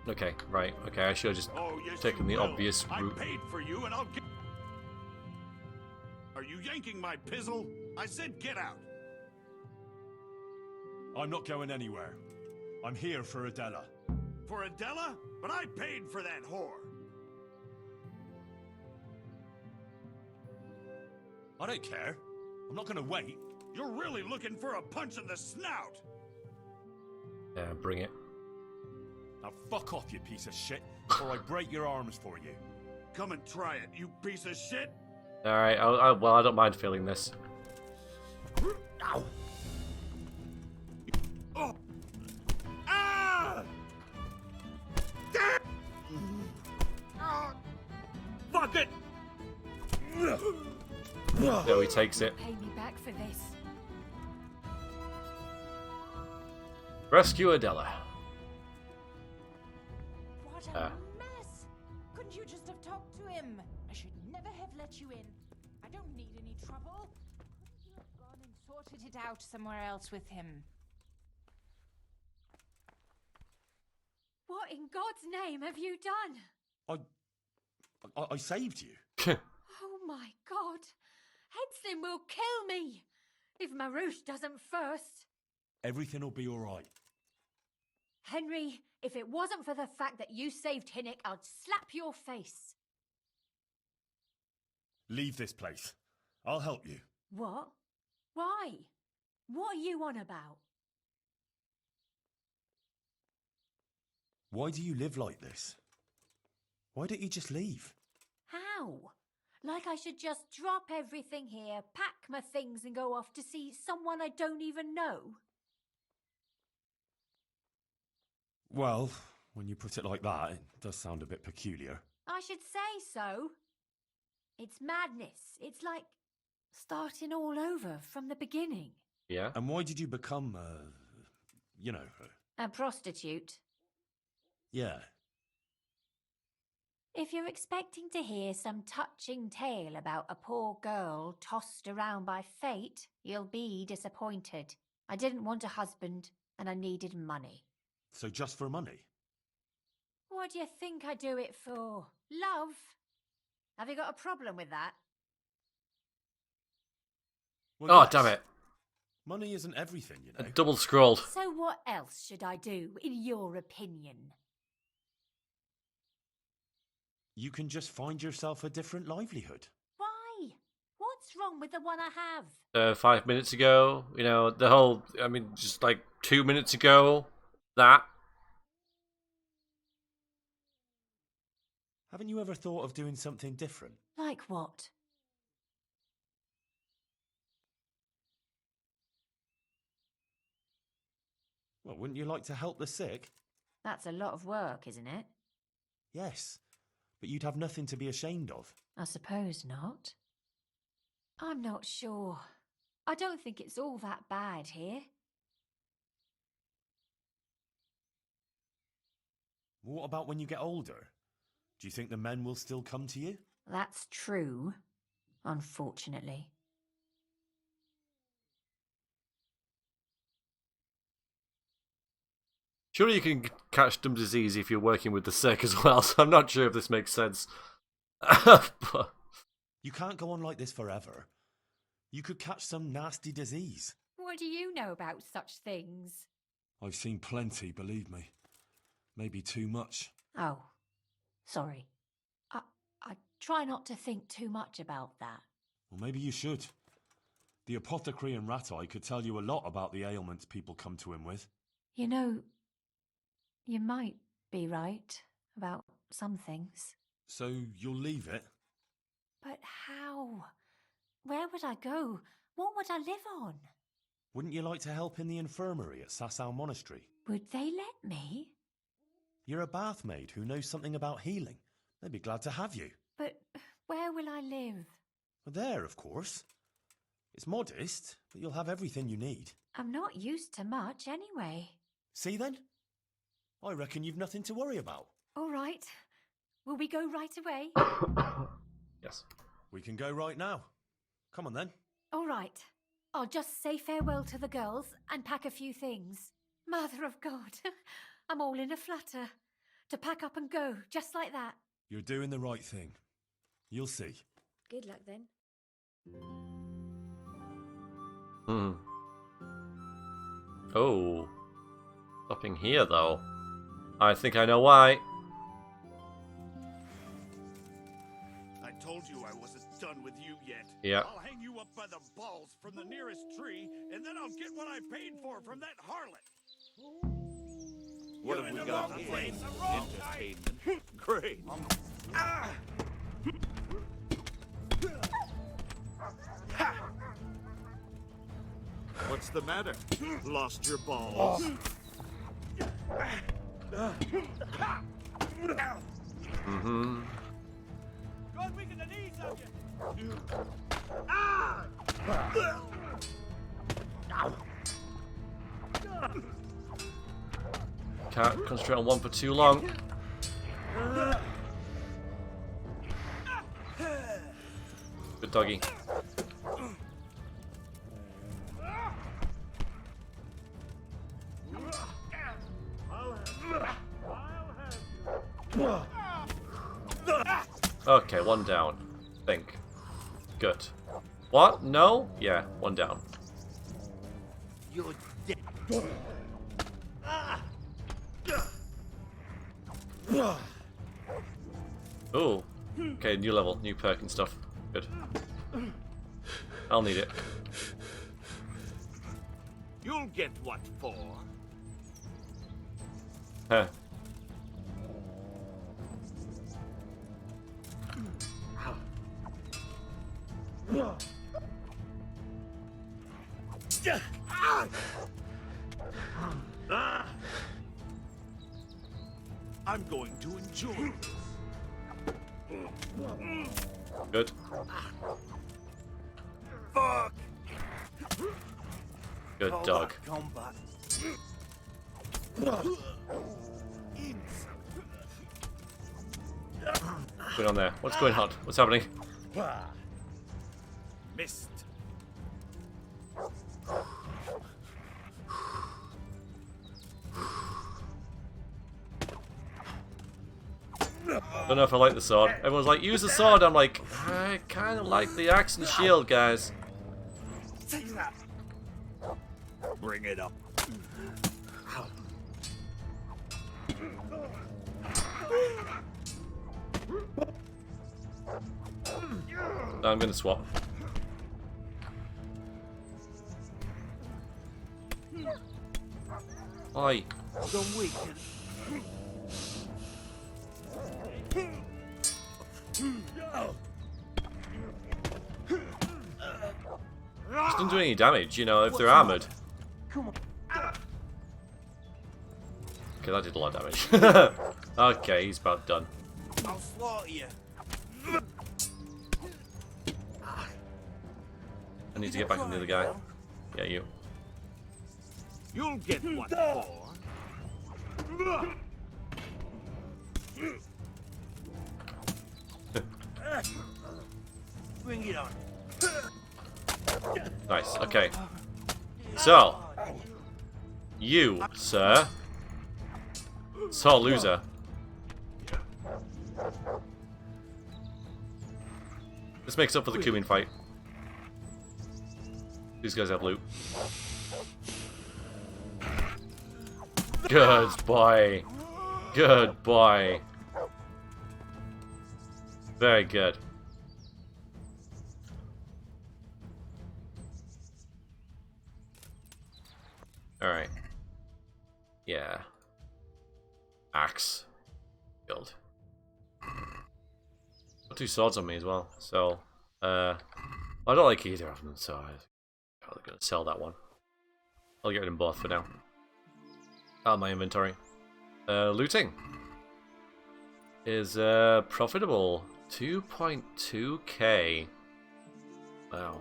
okay, right, okay. I should have just Oh, yes, taken you the will. obvious I route. paid for you, and I'll get. Are you yanking my pizzle? I said get out. I'm not going anywhere. I'm here for Adela. For Adela? But I paid for that whore. I don't care. I'm not going to wait. You're really looking for a punch in the snout. Yeah, bring it. Now fuck off, you piece of shit, or I break your arms for you. Come and try it, you piece of shit. All right. Well, I don't mind feeling this. Ow! Target! No, he takes it. Pay me back for this. Rescue Adela. What a mess! Couldn't you just have talked to him? I should never have let you in. I don't need any trouble. Couldn't you have gone and sorted it out somewhere else with him? What in God's name have you done? I saved you. Oh my God. Headson will kill me. If Marouche doesn't first. Everything will be all right. Henry, if it wasn't for the fact that you saved Hinnick, I'd slap your face. Leave this place. I'll help you. What? Why? What are you on about? Why do you live like this? Why don't you just leave? How? Like I should just drop everything here, pack my things and go off to see someone I don't even know? Well, when you put it like that, it does sound a bit peculiar. I should say so. It's madness. It's like starting all over from the beginning. Yeah. And why did you become, A prostitute. Yeah. If you're expecting to hear some touching tale about a poor girl tossed around by fate, you'll be disappointed. I didn't want a husband, and I needed money. So just for money? What do you think I do it for? Love? Have you got a problem with that? Well, Oh, yes. damn it. Money isn't everything, you know. Double scrolled. So what else should I do, in your opinion? You can just find yourself a different livelihood. Why? What's wrong with the one I have? 5 minutes ago, you know, the whole, I mean, just like 2 minutes ago, that. Haven't you ever thought of doing something different? Like what? Well, wouldn't you like to help the sick? That's a lot of work, isn't it? Yes, but you'd have nothing to be ashamed of. I suppose not. I'm not sure. I don't think it's all that bad here. What about when you get older? Do you think the men will still come to you? That's true, unfortunately. Surely you can catch dumb disease if you're working with the sick as well, so I'm not sure if this makes sense. But... You can't go on like this forever. You could catch some nasty disease. What do you know about such things? I've seen plenty, believe me. Maybe too much. Oh, sorry. I try not to think too much about that. Well, maybe you should. The apothecary in Rat-Eye could tell you a lot about the ailments people come to him with. You know, you might be right about some things. So you'll leave it? But how? Where would I go? What would I live on? Wouldn't you like to help in the infirmary at Sasau Monastery? Would they let me? You're a bath maid who knows something about healing. They'd be glad to have you. But where will I live? Well, there, of course. It's modest, but you'll have everything you need. I'm not used to much anyway. See then? I reckon you've nothing to worry about. All right. Will we go right away? Yes. We can go right now. Come on then. All right. I'll just say farewell to the girls and pack a few things. Mother of God, I'm all in a flutter. To pack up and go, just like that. You're doing the right thing. You'll see. Good luck then. Oh. Stopping here, though. I think I know why. I told you I wasn't done with you yet. Yeah. I'll hang you up by the balls from the nearest tree, and then I'll get what I paid for from that harlot. What have we got here? Entertainment. Great. What's the matter? Lost your balls? Mm-hmm. God be Can't concentrate on one for too long. Good doggy. Okay, one down. Think. Good. What? No? Yeah, one down. You're dead. Ooh. Okay, new level, new perk and stuff. Good. I'll need it. You'll get what for. Huh. I'm going to enjoy this. Good. Fuck. Good dog. Combat. What's going on there? What's going on? What's happening? Missed. Don't know if I like the sword. Everyone's like, use the sword. I'm like, I kind of like the axe and shield, guys. Take that. Bring it up. No, I'm gonna swap. Oi. Some weekend. Just don't do any damage, you know, if they're armored. Okay, that did a lot of damage. Okay, he's about done. I'll slaughter you. I need to get back on the other guy. Yeah, you. You'll get what for. Bring it on. Nice, okay. So, you, sir. Sore loser. This makes up for the cumin fight. These guys have loot. Good boy. Good boy. Very good. Alright. Yeah. Axe. Build. Got two swords on me as well, so I don't like either of them, so I'm probably gonna sell that one. I'll get rid of them both for now. Out of my inventory. Looting is profitable. 2.2k. Wow.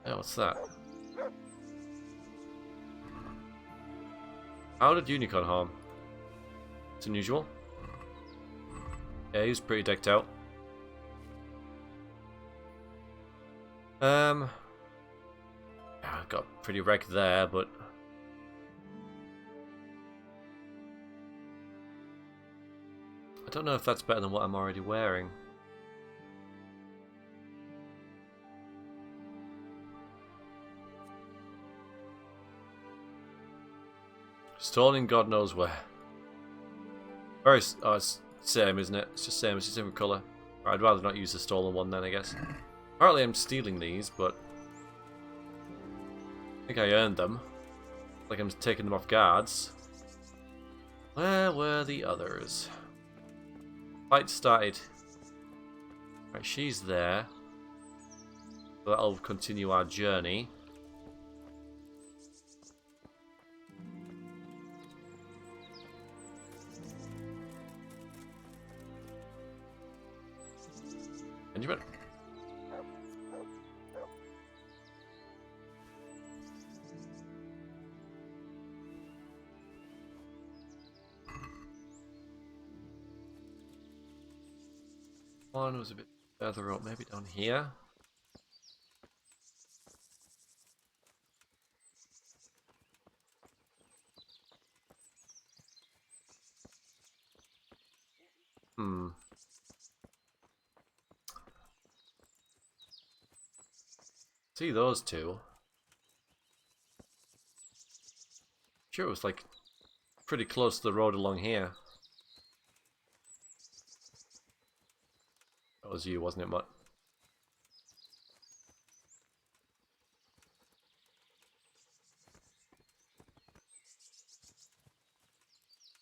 Oh, what's that? How did Unicorn harm? It's unusual. Yeah, he was pretty decked out. Yeah, I got pretty wrecked there, but I don't know if that's better than what I'm already wearing. Stolen God knows where. Very, oh, it's same, isn't it? It's just same, it's just different colour. I'd rather not use the stolen one then, I guess. Apparently I'm stealing these, but I think I earned them. Like I'm taking them off guards. Where were the others? Fight started. Right, she's there. So that'll continue our journey. Benjamin. One was a bit further up, maybe down here. See those two. Sure, it was like pretty close to the road along here. That was you, wasn't it, Mutt?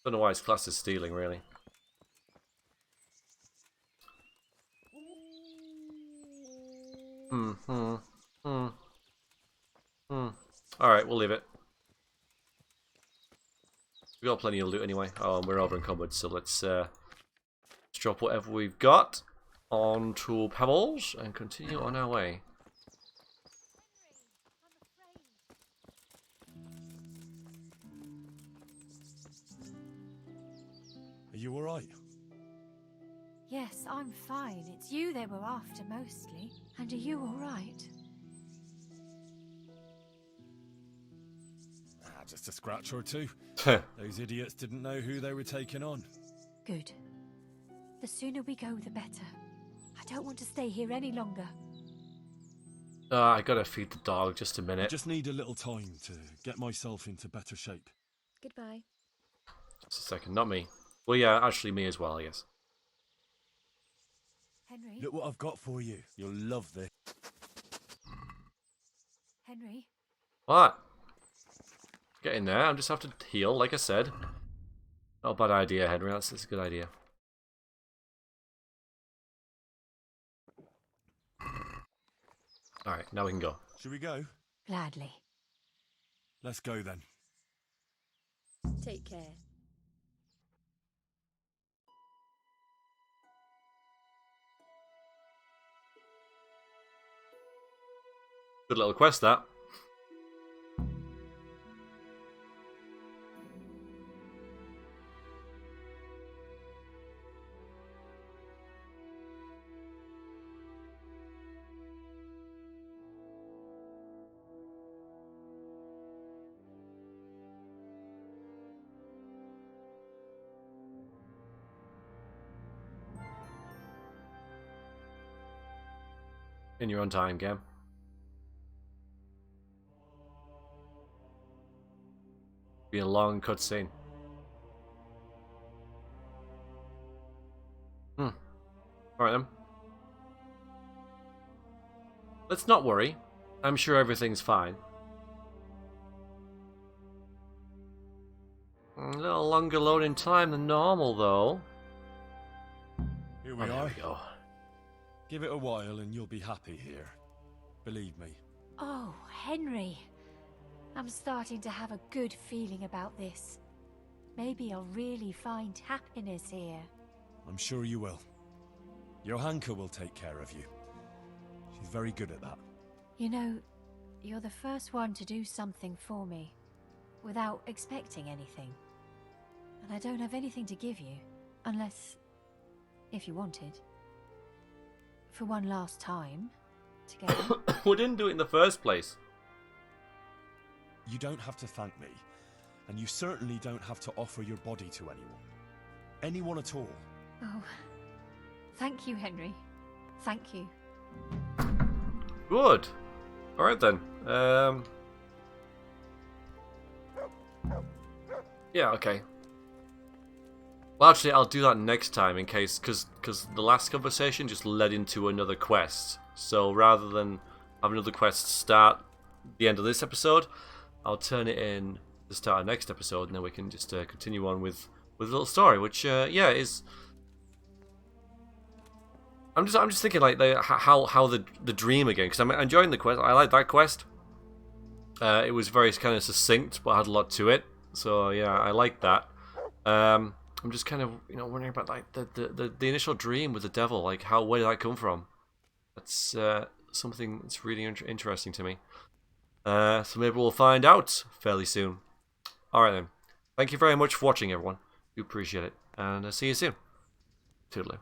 Don't know why his class is stealing, really. Alright, we'll leave it. We got plenty of loot anyway. Oh, and we're over encumbered, so let's drop whatever we've got onto pebbles and continue on our way. Are you alright? Yes, I'm fine. It's you they were after mostly. And are you all right? Just a scratch or two. Those idiots didn't know who they were taking on. Good. The sooner we go, the better. I don't want to stay here any longer. I gotta feed the dog, just a I minute. just need a little time to get myself into better shape. Goodbye. Just a second, not me. Well, yeah, actually me as well, I guess. Henry? Look what I've got for you. You'll love this. Henry? What? Get in there, I just have to heal, like I said. Not a bad idea, Henry, that's a good idea. Alright, now we can go. Should we go? Gladly. Let's go then. Take care. Good little quest, that. In your own time, game. Be a long cutscene. Alright then. Let's not worry. I'm sure everything's fine. A little longer loading time than normal, though. Here we Oh, there are. we go. Give it a while and you'll be happy here. Believe me. Oh, Henry. I'm starting to have a good feeling about this. Maybe I'll really find happiness here. I'm sure you will. Johanka will take care of you. She's very good at that. You know, you're the first one to do something for me, without expecting anything. And I don't have anything to give you, unless, if you wanted. For one last time, together. We didn't do it in the first place. You don't have to thank me, and you certainly don't have to offer your body to anyone. Anyone at all. Oh, thank you, Henry. Thank you. Good. Alright then. Yeah, okay. Well, actually, I'll do that next time in case, because the last conversation just led into another quest. So rather than have another quest start the end of this episode, I'll turn it in the start of next episode, and then we can just continue on with a little story, which yeah is. I'm just thinking like how the dream again, because I'm enjoying the quest. I like that quest. It was very kind of succinct, but had a lot to it. So yeah, I like that. I'm just kind of wondering about like the initial dream with the devil. Like where did that come from? That's something that's really interesting to me. So maybe we'll find out fairly soon. Alright then. Thank you very much for watching, everyone. Do appreciate it. And I'll see you soon. Toodaloo.